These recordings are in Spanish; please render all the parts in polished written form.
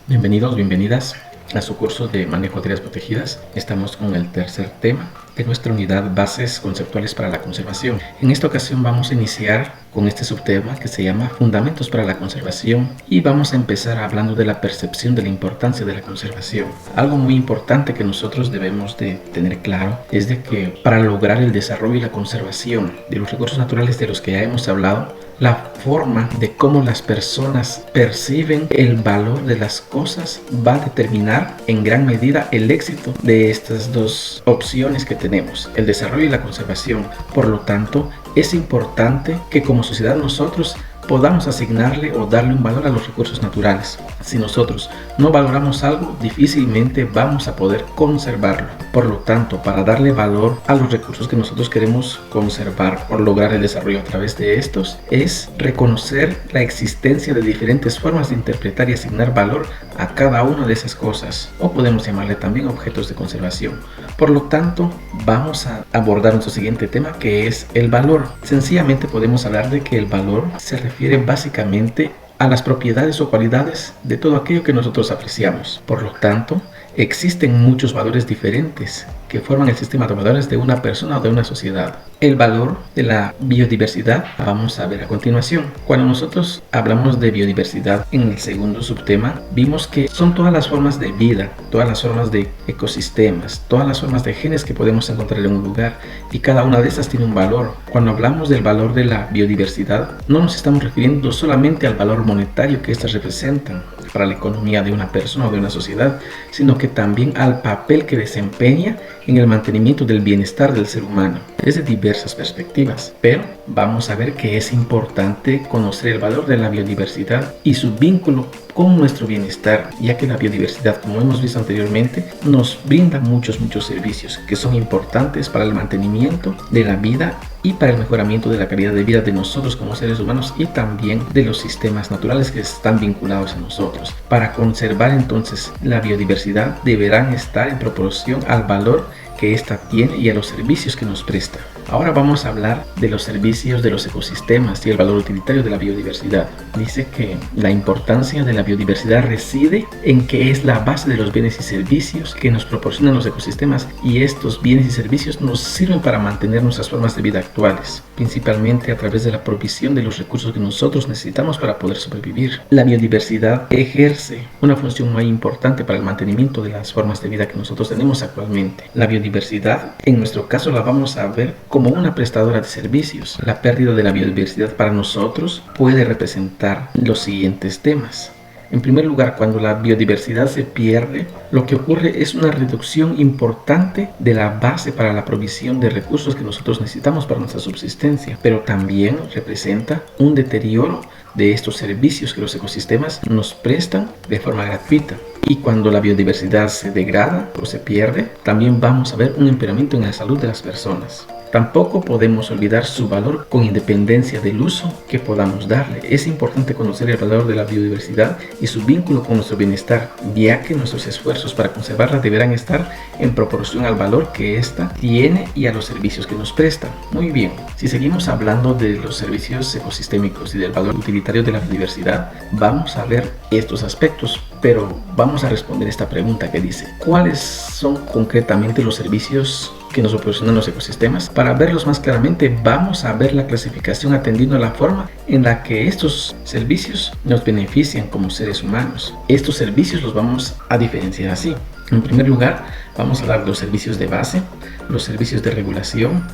Bienvenidos, bienvenidas a su curso de manejo de áreas protegidas. Estamos con el tercer tema de nuestra unidad Bases conceptuales para la conservación. En esta ocasión vamos a iniciar con este subtema que se llama Fundamentos para la conservación y vamos a empezar hablando de la percepción de la importancia de la conservación. Algo muy importante que nosotros debemos de tener claro es de que para lograr el desarrollo y la conservación de los recursos naturales de los que ya hemos hablado, la forma de cómo las personas perciben el valor de las cosas va a determinar en gran medida el éxito de estas dos opciones que tenemos, el desarrollo y la conservación. Por lo tanto, es importante que como sociedad nosotros podamos asignarle o darle un valor a los recursos naturales. Si nosotros no valoramos algo, difícilmente vamos a poder conservarlo. Por lo tanto, para darle valor a los recursos que nosotros queremos conservar o lograr el desarrollo a través de estos, es reconocer la existencia de diferentes formas de interpretar y asignar valor a cada una de esas cosas, o podemos llamarle también objetos de conservación. Por lo tanto, vamos a abordar nuestro siguiente tema, que es el valor. Sencillamente podemos hablar de que el valor se refiere básicamente a las propiedades o cualidades de todo aquello que nosotros apreciamos. Por lo tanto, existen muchos valores diferentes que forman el sistema de valores de una persona o de una sociedad. El valor de la biodiversidad vamos a ver a continuación. Cuando nosotros hablamos de biodiversidad en el segundo subtema, vimos que son todas las formas de vida, todas las formas de ecosistemas, todas las formas de genes que podemos encontrar en un lugar, y cada una de esas tiene un valor. Cuando hablamos del valor de la biodiversidad, no nos estamos refiriendo solamente al valor monetario que éstas representan para la economía de una persona o de una sociedad, sino que también al papel que desempeña en el mantenimiento del bienestar del ser humano, desde diversas perspectivas. Pero vamos a ver que es importante conocer el valor de la biodiversidad y su vínculo con nuestro bienestar, ya que la biodiversidad, como hemos visto anteriormente, nos brinda muchos servicios que son importantes para el mantenimiento de la vida y para el mejoramiento de la calidad de vida de nosotros como seres humanos y también de los sistemas naturales que están vinculados a nosotros. Para conservar entonces la biodiversidad deberán estar en proporción al valor que ésta tiene y a los servicios que nos presta. Ahora vamos a hablar de los servicios de los ecosistemas y el valor utilitario de la biodiversidad. Dice que la importancia de la biodiversidad reside en que es la base de los bienes y servicios que nos proporcionan los ecosistemas, y estos bienes y servicios nos sirven para mantener nuestras formas de vida actuales, principalmente a través de la provisión de los recursos que nosotros necesitamos para poder sobrevivir. La biodiversidad ejerce una función muy importante para el mantenimiento de las formas de vida que nosotros tenemos actualmente. La biodiversidad, en nuestro caso, la vamos a ver como una prestadora de servicios. La pérdida de la biodiversidad para nosotros puede representar los siguientes temas. En primer lugar, cuando la biodiversidad se pierde, lo que ocurre es una reducción importante de la base para la provisión de recursos que nosotros necesitamos para nuestra subsistencia, pero también representa un deterioro de estos servicios que los ecosistemas nos prestan de forma gratuita. Y cuando la biodiversidad se degrada o se pierde, también vamos a ver un empeoramiento en la salud de las personas. Tampoco podemos olvidar su valor con independencia del uso que podamos darle. Es importante conocer el valor de la biodiversidad y su vínculo con nuestro bienestar, ya que nuestros esfuerzos para conservarla deberán estar en proporción al valor que ésta tiene y a los servicios que nos presta. Muy bien, si seguimos hablando de los servicios ecosistémicos y del valor utilitario de la biodiversidad, vamos a ver estos aspectos, pero vamos a responder esta pregunta que dice: ¿cuáles son concretamente los servicios que nos proporcionan los ecosistemas? Para verlos más claramente, vamos a ver la clasificación atendiendo a la forma en la que estos servicios nos benefician como seres humanos. Estos servicios los vamos a diferenciar así. En primer lugar, vamos a hablar de los servicios de base, los servicios de regulación,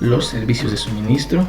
los servicios de suministro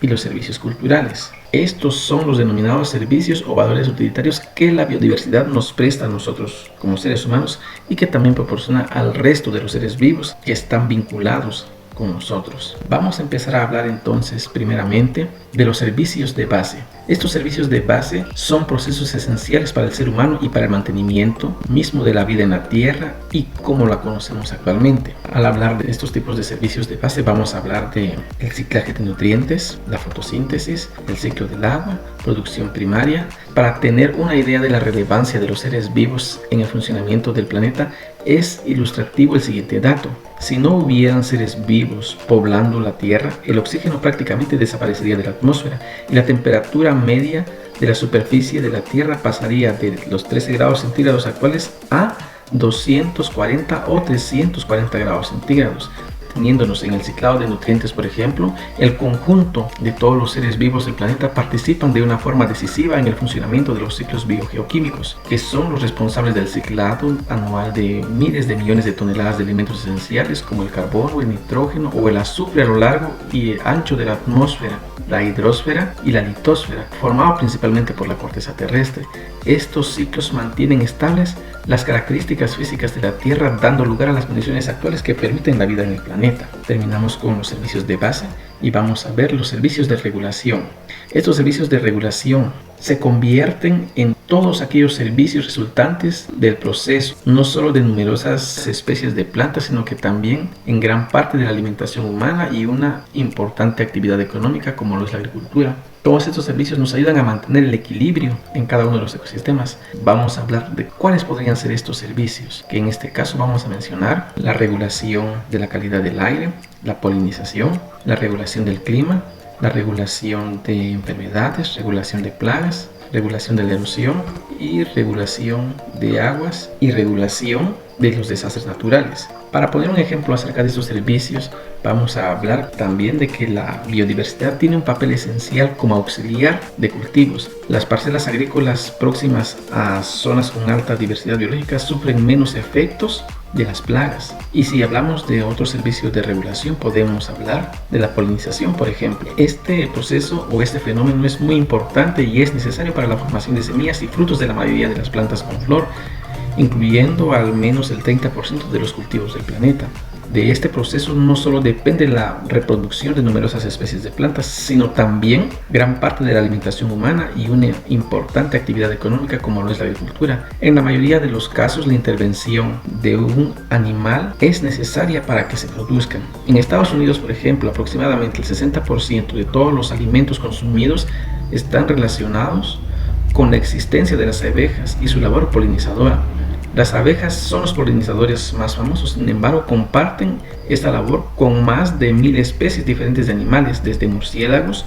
y los servicios culturales. Estos son los denominados servicios o valores utilitarios que la biodiversidad nos presta a nosotros como seres humanos y que también proporciona al resto de los seres vivos que están vinculados con nosotros. Vamos a empezar a hablar entonces primeramente de los servicios de base. Estos servicios de base son procesos esenciales para el ser humano y para el mantenimiento mismo de la vida en la tierra y como la conocemos actualmente. Al hablar de estos tipos de servicios de base, vamos a hablar de el ciclaje de nutrientes, la fotosíntesis, el ciclo del agua, producción primaria. Para tener una idea de la relevancia de los seres vivos en el funcionamiento del planeta, es ilustrativo el siguiente dato. Si no hubieran seres vivos poblando la Tierra, el oxígeno prácticamente desaparecería de la atmósfera y la temperatura media de la superficie de la Tierra pasaría de los 13 grados centígrados actuales a 240 o 340 grados centígrados. Teniéndonos en el ciclado de nutrientes, por ejemplo, el conjunto de todos los seres vivos del planeta participan de una forma decisiva en el funcionamiento de los ciclos biogeoquímicos, que son los responsables del ciclado anual de miles de millones de toneladas de elementos esenciales como el carbono, el nitrógeno o el azufre a lo largo y ancho de la atmósfera, la hidrosfera y la litosfera, formado principalmente por la corteza terrestre. Estos ciclos mantienen estables las características físicas de la Tierra, dando lugar a las condiciones actuales que permiten la vida en el planeta. Terminamos con los servicios de base y vamos a ver los servicios de regulación. Estos servicios de regulación se convierten en todos aquellos servicios resultantes del proceso, no solo de numerosas especies de plantas, sino que también en gran parte de la alimentación humana y una importante actividad económica como lo es la agricultura. Todos estos servicios nos ayudan a mantener el equilibrio en cada uno de los ecosistemas. Vamos a hablar de cuáles podrían ser estos servicios, que en este caso vamos a mencionar la regulación de la calidad del aire, la polinización, la regulación del clima, la regulación de enfermedades, regulación de plagas, regulación de la erosión y regulación de aguas y regulación de los desastres naturales. Para poner un ejemplo acerca de estos servicios, vamos a hablar también de que la biodiversidad tiene un papel esencial como auxiliar de cultivos. Las parcelas agrícolas próximas a zonas con alta diversidad biológica sufren menos efectos de las plagas. Y si hablamos de otros servicios de regulación, podemos hablar de la polinización, por ejemplo. Este proceso o este fenómeno es muy importante y es necesario para la formación de semillas y frutos de la mayoría de las plantas con flor, incluyendo al menos el 30% de los cultivos del planeta. De este proceso no solo depende la reproducción de numerosas especies de plantas, sino también gran parte de la alimentación humana y una importante actividad económica como lo es la agricultura. En la mayoría de los casos, la intervención de un animal es necesaria para que se produzcan. En Estados Unidos, por ejemplo, aproximadamente el 60% de todos los alimentos consumidos están relacionados con la existencia de las abejas y su labor polinizadora. Las abejas son los polinizadores más famosos, sin embargo comparten esta labor con más de 1000 especies diferentes de animales, desde murciélagos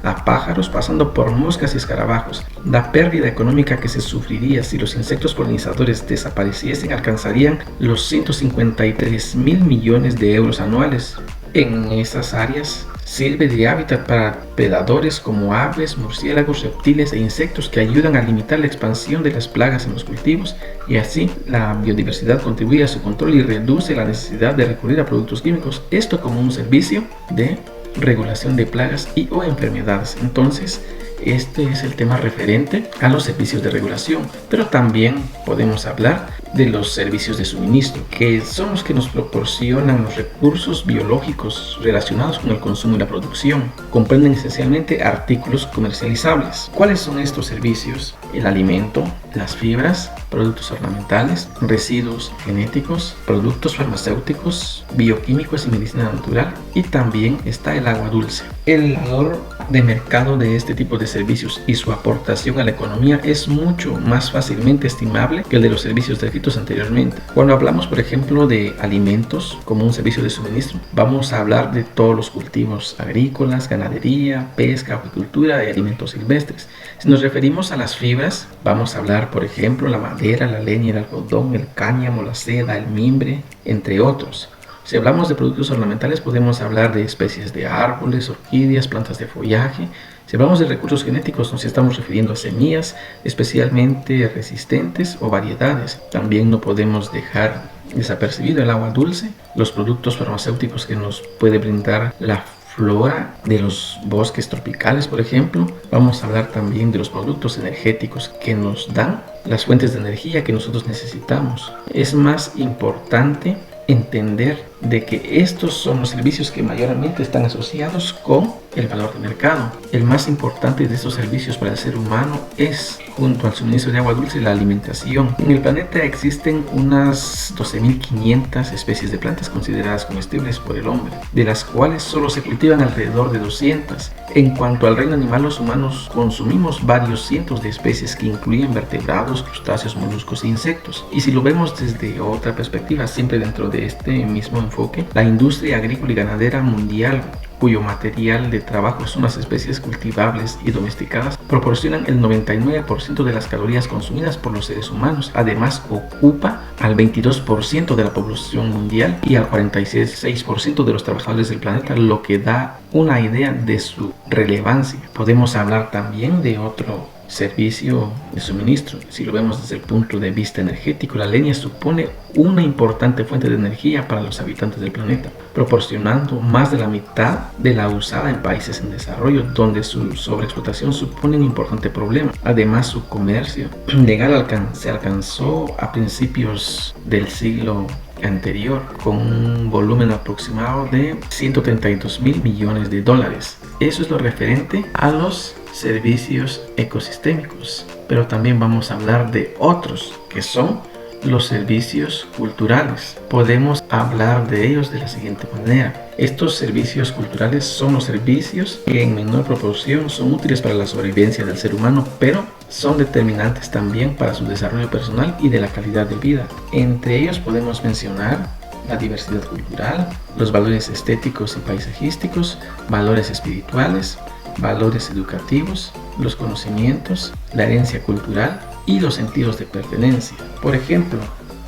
a pájaros, pasando por moscas y escarabajos. La pérdida económica que se sufriría si los insectos polinizadores desapareciesen alcanzarían los 153.000 millones de euros anuales. En esas áreas sirve de hábitat para predadores como aves, murciélagos, reptiles e insectos que ayudan a limitar la expansión de las plagas en los cultivos, y así la biodiversidad contribuye a su control y reduce la necesidad de recurrir a productos químicos, esto como un servicio de regulación de plagas y o enfermedades. Entonces, este es el tema referente a los servicios de regulación, pero también podemos hablar de los servicios de suministro, que son los que nos proporcionan los recursos biológicos relacionados con el consumo y la producción. Comprenden esencialmente artículos comercializables. ¿Cuáles son estos servicios? El alimento, las fibras, productos ornamentales, residuos genéticos, productos farmacéuticos, bioquímicos y medicina natural, y también está el agua dulce. El valor de mercado de este tipo de servicios y su aportación a la economía es mucho más fácilmente estimable que el de los servicios descritos anteriormente. Cuando hablamos, por ejemplo, de alimentos como un servicio de suministro, vamos a hablar de todos los cultivos agrícolas, ganadería, pesca, acuicultura y alimentos silvestres. Si nos referimos a las fibras, vamos a hablar, por ejemplo, la madera, la leña, el algodón, el cáñamo, la seda, el mimbre, entre otros. Si hablamos de productos ornamentales, podemos hablar de especies de árboles, orquídeas, plantas de follaje. Si hablamos de recursos genéticos, nos estamos refiriendo a semillas especialmente resistentes o variedades. También no podemos dejar desapercibido el agua dulce, los productos farmacéuticos que nos puede brindar la flora de los bosques tropicales, por ejemplo. Vamos a hablar también de los productos energéticos que nos dan las fuentes de energía que nosotros necesitamos. Es más importante entender de que estos son los servicios que mayormente están asociados con el valor de mercado. El más importante de estos servicios para el ser humano es, junto al suministro de agua dulce, la alimentación. En el planeta existen unas 12.500 especies de plantas consideradas comestibles por el hombre, de las cuales solo se cultivan alrededor de 200. En cuanto al reino animal, los humanos consumimos varios cientos de especies que incluyen vertebrados, crustáceos, moluscos e insectos. Y si lo vemos desde otra perspectiva, siempre dentro de este mismo enfoque, la industria agrícola y ganadera mundial cuyo material de trabajo son las especies cultivables y domesticadas, proporcionan el 99% de las calorías consumidas por los seres humanos. Además, ocupa al 22% de la población mundial y al 46% de los trabajadores del planeta, lo que da una idea de su relevancia. Podemos hablar también de otro servicio de suministro. Si lo vemos desde el punto de vista energético, la leña supone una importante fuente de energía para los habitantes del planeta, proporcionando más de la mitad de la usada en países en desarrollo, donde su sobreexplotación supone un importante problema. Además, su comercio legal se alcanzó a principios del siglo anterior con un volumen aproximado de 132 mil millones de dólares. Eso es lo referente a los servicios ecosistémicos, pero también vamos a hablar de otros que son los servicios culturales. Podemos hablar de ellos de la siguiente manera. Estos servicios culturales son los servicios que en menor proporción son útiles para la sobrevivencia del ser humano, pero son determinantes también para su desarrollo personal y de la calidad de vida. Entre ellos podemos mencionar la diversidad cultural, los valores estéticos y paisajísticos, valores espirituales, valores educativos, los conocimientos, la herencia cultural y los sentidos de pertenencia. Por ejemplo,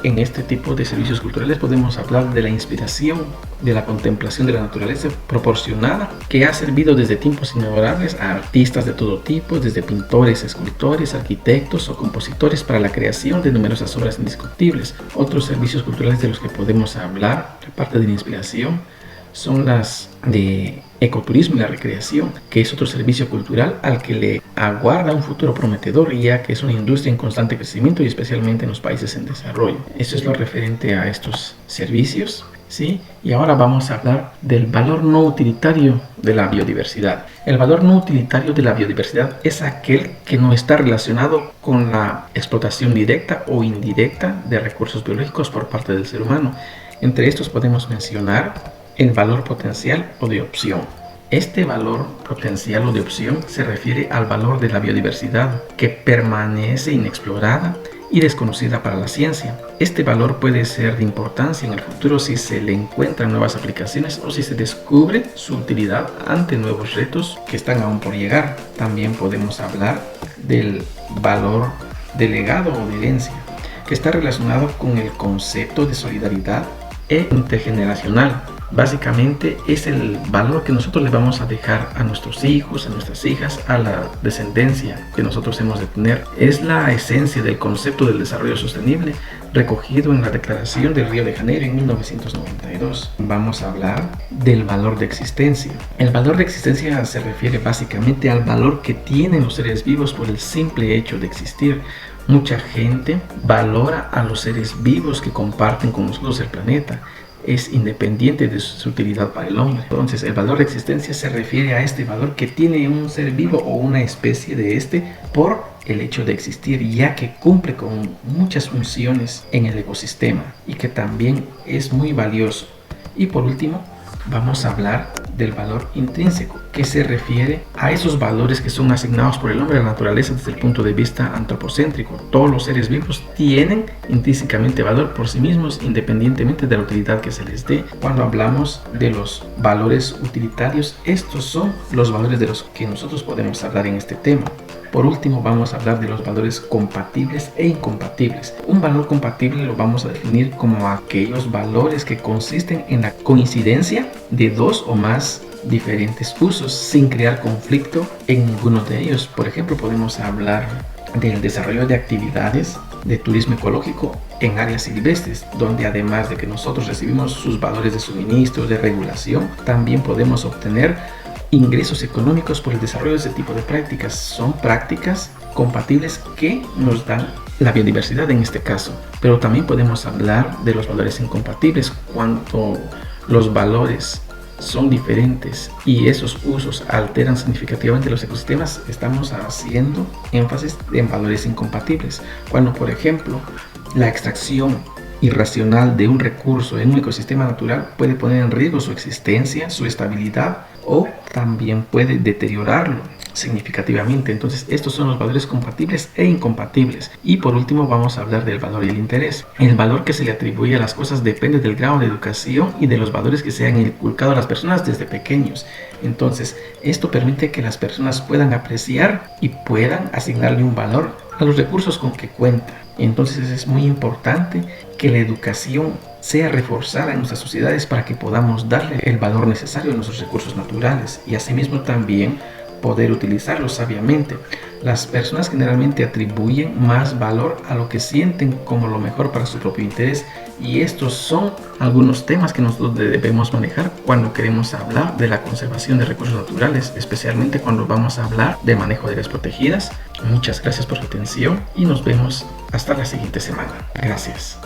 en este tipo de servicios culturales podemos hablar de la inspiración, de la contemplación de la naturaleza proporcionada, que ha servido desde tiempos inmemorables a artistas de todo tipo, desde pintores, escultores, arquitectos o compositores, para la creación de numerosas obras indiscutibles. Otros servicios culturales de los que podemos hablar, aparte de la inspiración, son las de ecoturismo y la recreación, que es otro servicio cultural al que le aguarda un futuro prometedor, ya que es una industria en constante crecimiento y especialmente en los países en desarrollo. Eso es lo referente a estos servicios, ¿sí? Y ahora vamos a hablar del valor no utilitario de la biodiversidad. El valor no utilitario de la biodiversidad es aquel que no está relacionado con la explotación directa o indirecta de recursos biológicos por parte del ser humano. Entre estos podemos mencionar el valor potencial o de opción. Este valor potencial o de opción se refiere al valor de la biodiversidad que permanece inexplorada y desconocida para la ciencia. Este valor puede ser de importancia en el futuro si se le encuentran nuevas aplicaciones o si se descubre su utilidad ante nuevos retos que están aún por llegar. También podemos hablar del valor de legado o de herencia, que está relacionado con el concepto de solidaridad e intergeneracional. Básicamente es el valor que nosotros le vamos a dejar a nuestros hijos, a nuestras hijas, a la descendencia que nosotros hemos de tener. Es la esencia del concepto del desarrollo sostenible recogido en la Declaración del Río de Janeiro en 1992. Vamos a hablar del valor de existencia. El valor de existencia se refiere básicamente al valor que tienen los seres vivos por el simple hecho de existir. Mucha gente valora a los seres vivos que comparten con nosotros el planeta. Es independiente de su utilidad para el hombre. Entonces, el valor de existencia se refiere a este valor que tiene un ser vivo o una especie de este por el hecho de existir, ya que cumple con muchas funciones en el ecosistema y que también es muy valioso. Y por último, vamos a hablar del valor intrínseco, que se refiere a esos valores que son asignados por el hombre a la naturaleza desde el punto de vista antropocéntrico. Todos los seres vivos tienen intrínsecamente valor por sí mismos, independientemente de la utilidad que se les dé. Cuando hablamos de los valores utilitarios, estos son los valores de los que nosotros podemos hablar en este tema. Por último, vamos a hablar de los valores compatibles e incompatibles. Un valor compatible lo vamos a definir como aquellos valores que consisten en la coincidencia de dos o más diferentes usos sin crear conflicto en ninguno de ellos. Por ejemplo, podemos hablar del desarrollo de actividades de turismo ecológico en áreas silvestres, donde además de que nosotros recibimos sus valores de suministro, de regulación, también podemos obtener ingresos económicos por el desarrollo de ese tipo de prácticas. Son prácticas compatibles que nos dan la biodiversidad en este caso. Pero también podemos hablar de los valores incompatibles cuando los valores son diferentes y esos usos alteran significativamente los ecosistemas. Estamos haciendo énfasis en valores incompatibles. Cuando, por ejemplo, la extracción irracional de un recurso en un ecosistema natural puede poner en riesgo su existencia, su estabilidad, o también puede deteriorarlo. significativamente. Entonces, estos son los valores compatibles e incompatibles. Y por último, vamos a hablar del valor y el interés. El valor que se le atribuye a las cosas depende del grado de educación y de los valores que se han inculcado a las personas desde pequeños. Entonces, esto permite que las personas puedan apreciar y puedan asignarle un valor a los recursos con que cuentan. Entonces, es muy importante que la educación sea reforzada en nuestras sociedades para que podamos darle el valor necesario a nuestros recursos naturales y asimismo también poder utilizarlos sabiamente. Las personas generalmente atribuyen más valor a lo que sienten como lo mejor para su propio interés, y estos son algunos temas que nosotros debemos manejar cuando queremos hablar de la conservación de recursos naturales, especialmente cuando vamos a hablar de manejo de áreas protegidas. Muchas gracias por su atención y nos vemos hasta la siguiente semana. Gracias.